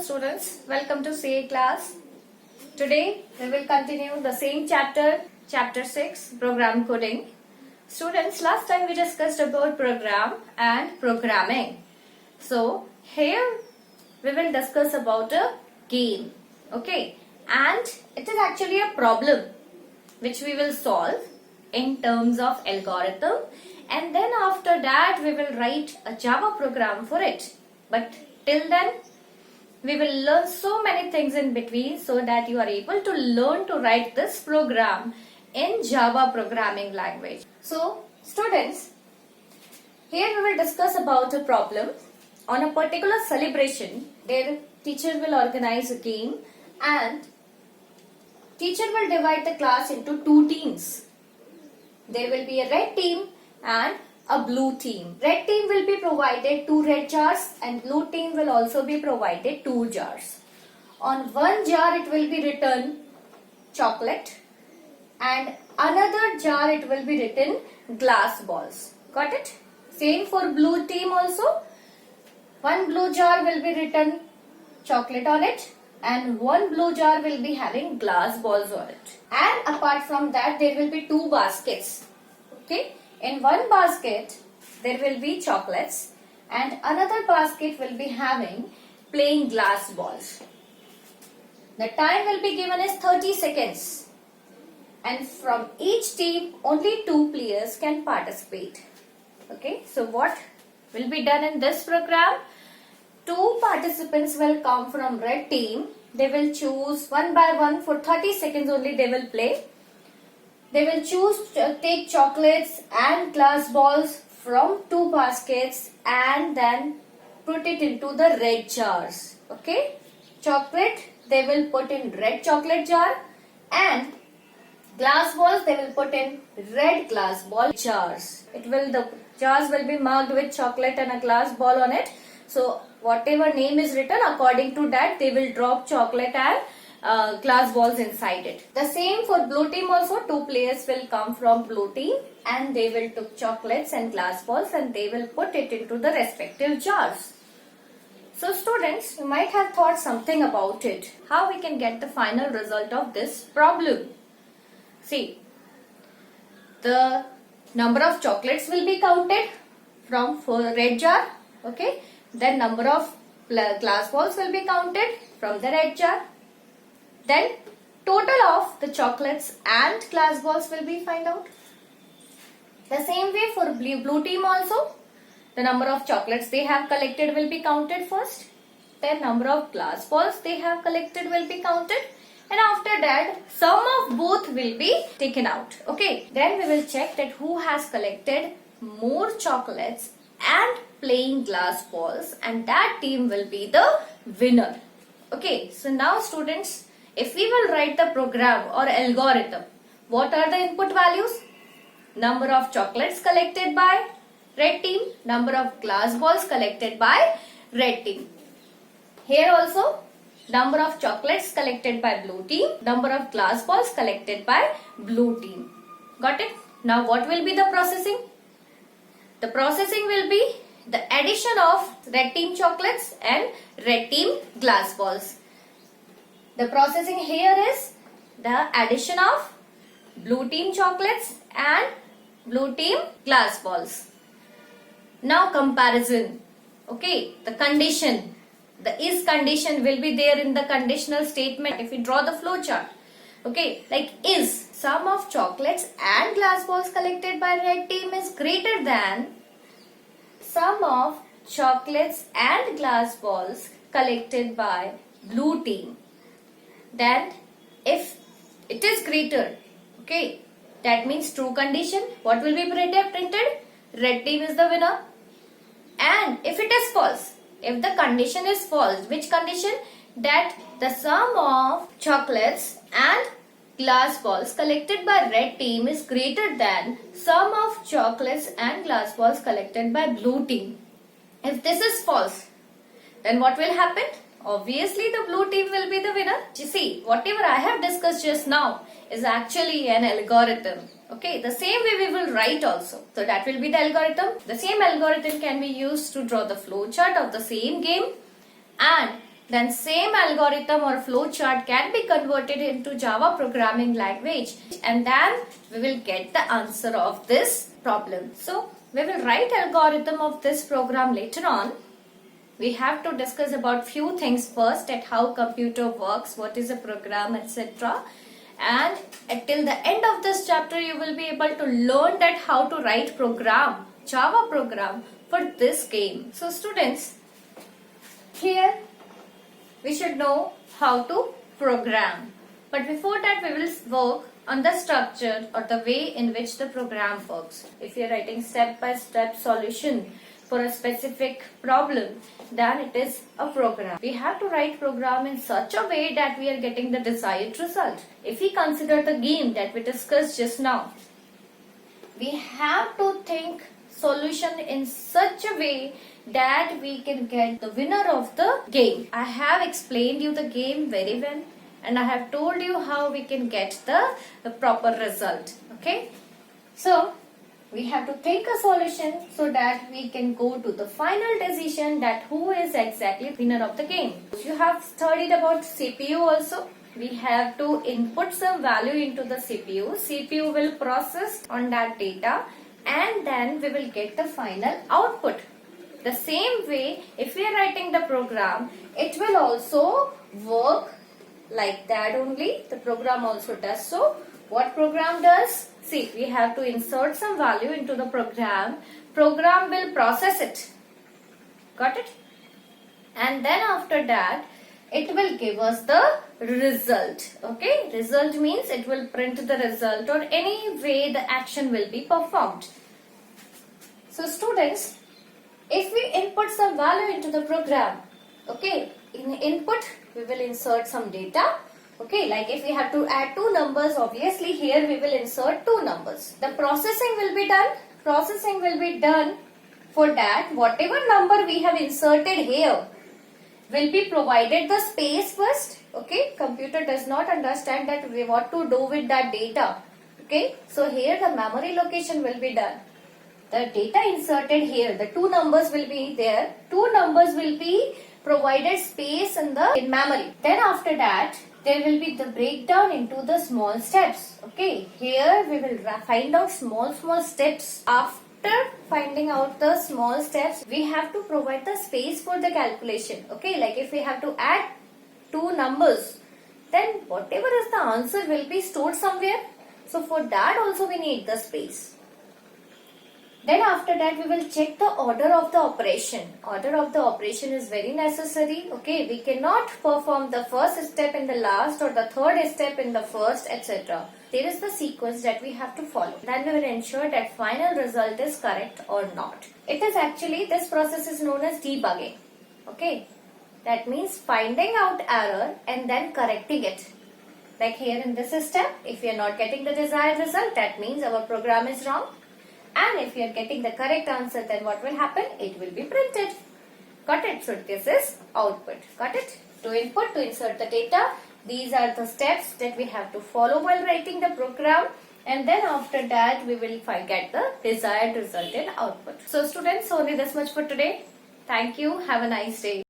students, welcome to CA class. Today we will continue the same chapter, chapter 6, program coding. Students, last time we discussed about program and programming. So here we will discuss about a game, okay? And it is actually a problem which we will solve in terms of algorithm, and then after that we will write a Java program for it. But till then we will learn so many things in between so that you are able to learn to write this program in Java programming language. So students, here we will discuss about a problem. On a particular celebration, their teacher will organize a game and teacher will divide the class into two teams. There will be a red team and a blue team. Red team will be provided 2 red jars and blue team will also be provided 2 jars. On one jar it will be written chocolate and another jar it will be written glass balls. Got it? Same for blue team also. One blue jar will be written chocolate on it and one blue jar will be having glass balls on it. And apart from that there will be 2 baskets. Okay? In one basket there will be chocolates and another basket will be having plain glass balls. The time will be given as 30 seconds and from each team only 2 players can participate. Okay, so what will be done in this program? 2 participants will come from red team. They will choose one by one for 30 seconds only they will play. They will choose to take chocolates and glass balls from 2 baskets and then put it into the red jars. Okay? Chocolate they will put in red chocolate jar and glass balls they will put in red glass ball jars. The jars will be marked with chocolate and a glass ball on it. So whatever name is written, according to that they will drop chocolate and glass balls inside it. The same for blue team also. 2 players will come from blue team and they will take chocolates and glass balls and they will put it into the respective jars. So students, you might have thought something about it. How we can get the final result of this problem? See, the number of chocolates will be counted from red jar. Okay. Then number of glass balls will be counted from the red jar. Then total of the chocolates and glass balls will be find out. The same way for blue team also. The number of chocolates they have collected will be counted first. Then number of glass balls they have collected will be counted. And after that sum of both will be taken out. Okay. Then we will check that who has collected more chocolates and plain glass balls and that team will be the winner. Okay. So now students, if we will write the program or algorithm, what are the input values? Number of chocolates collected by red team, number of glass balls collected by red team. Here also, number of chocolates collected by blue team, number of glass balls collected by blue team. Got it? Now what will be the processing? The processing will be the addition of red team chocolates and red team glass balls. The processing here is the addition of blue team chocolates and blue team glass balls. Now comparison. Okay, the condition. The is condition will be there in the conditional statement if we draw the flow chart. Okay, like is sum of chocolates and glass balls collected by red team is greater than sum of chocolates and glass balls collected by blue team. Then if it is greater, okay, that means true condition. What will be printed? Red team is the winner. And if it is false, if the condition is false, which condition? That the sum of chocolates and glass balls collected by red team is greater than sum of chocolates and glass balls collected by blue team. If this is false, then what will happen? Obviously the blue team will be the winner. You see, whatever I have discussed just now is actually an algorithm. Okay, the same way we will write also. So that will be the algorithm. The same algorithm can be used to draw the flow chart of the same game and then same algorithm or flow chart can be converted into Java programming language, and then we will get the answer of this problem. So we will write algorithm of this program later on. We have to discuss about few things first, at how computer works, what is a program, etc. And till the end of this chapter you will be able to learn that how to write program, Java program for this game. So students, here we should know how to program. But before that we will work on the structure or the way in which the program works. If you are writing step-by-step solution for a specific problem, then it is a program. We have to write program in such a way that we are getting the desired result. If we consider the game that we discussed just now, we have to think solution in such a way that we can get the winner of the game. I have explained you the game very well, and I have told you how we can get the proper result. Okay, so we have to think a solution so that we can go to the final decision that who is exactly winner of the game. You have studied about CPU also. We have to input some value into the CPU. CPU will process on that data, and then we will get the final output. The same way, if we are writing the program, it will also work like that only. The program also does so. What program does? See, we have to insert some value into the program. Program will process it. Got it? And then after that, it will give us the result. Okay? Result means it will print the result, or any way the action will be performed. So students, if we input some value into the program, okay, in input we will insert some data. Okay, like if we have to add two numbers, obviously here we will insert two numbers. The processing will be done. Processing will be done. For that, whatever number we have inserted here will be provided the space first. Okay, computer does not understand that we what to do with that data. Okay, so here the memory location will be done. The data inserted here, the two numbers will be there. Two numbers will be provided space in memory. Then after that, there will be the breakdown into the small steps. Okay, here we will find out small steps. After finding out the small steps, we have to provide the space for the calculation. Okay, like if we have to add two numbers, then whatever is the answer will be stored somewhere. So for that also we need the space. Then after that we will check the order of the operation. Order of the operation is very necessary. Okay, we cannot perform the first step in the last or the third step in the first, etc. There is the sequence that we have to follow. Then we will ensure that final result is correct or not. It is actually, this process is known as debugging. Okay, that means finding out error and then correcting it. Like here in this step, if we are not getting the desired result, that means our program is wrong. And if you are getting the correct answer, then what will happen? It will be printed. Got it? So this is output. Got it? To input, to insert the data. These are the steps that we have to follow while writing the program. And then after that, we will get the desired result in output. So students, only this much for today. Thank you. Have a nice day.